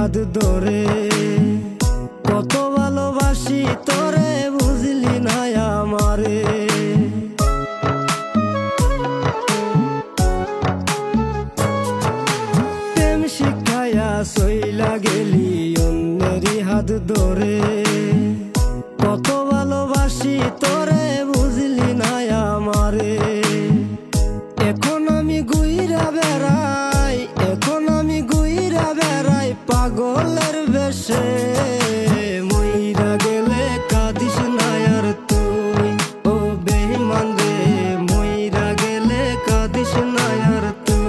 হাত ধরে কত ভালোবাসি তোরে বুঝলি না আমারে। প্রেম শিখাইয়া চইলা গেলি অন্যেরই হাত ধরে কত ভালোবাসি তোরে বুঝলি না আমারে। এখন আমি ঘুইরা বেড়াই, এখন আমি ঘুইরা বেড়াই পাগলের বেশে। মইরা গেলে কাঁদিস না আর তুই ও বেঈমান রে, মইরা গেলে কাঁদিস না আর তুই।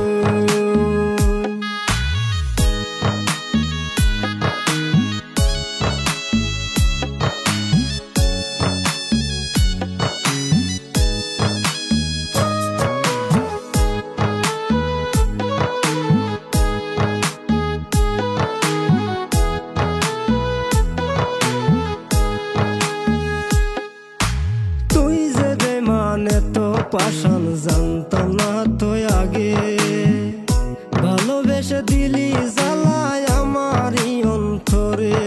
তো পাশান জানতাম না তো আগে, ভালোবেসে দিলি জ্বালায় আমারই অন্তরে।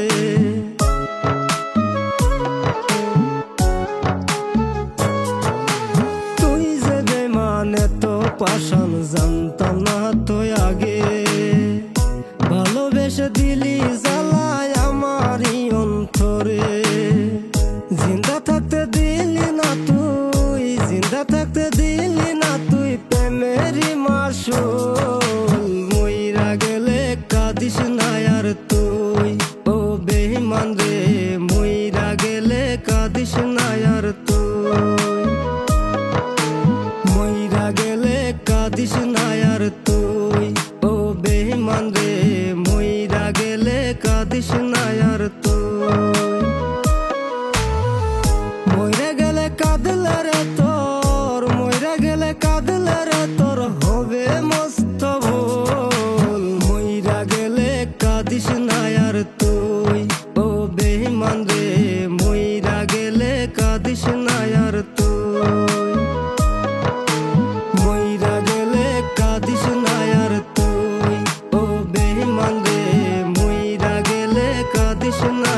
তুই যে বেমান তো পাশান জানতাম না তো আগে, ভালোবেসে দিলি জ্বালায় আমারই অন্তরে। জিন্দা থাকতে দিলি না তুই, জিন্দা থাকতে দিলি না তুই প্রেমেরই মাসুল। মইরা গেলে কাঁদিস না আর তুই ও বেঈমান রে, মইরা গেলে কাঁদিস না আর তুই। মইরা গেলে কাঁদিস না আর তুই ও বেঈমান রে, মইরা গেলে কাঁদিস না আর তুই। মইরা গেলে কাঁদলে রে তোর, মইরা গেলে কাঁদলে রে তোর হবে মস্ত ভুল। মইরা গেলে কাঁদিস না আর তুই ও বেঈমান রে, মইরা গেলে কাঁদিস না আর তুই। মইরা গেলে কাঁদিস না আর তুই ও বেঈমান রে, মইরা গেলে কাঁদিস না।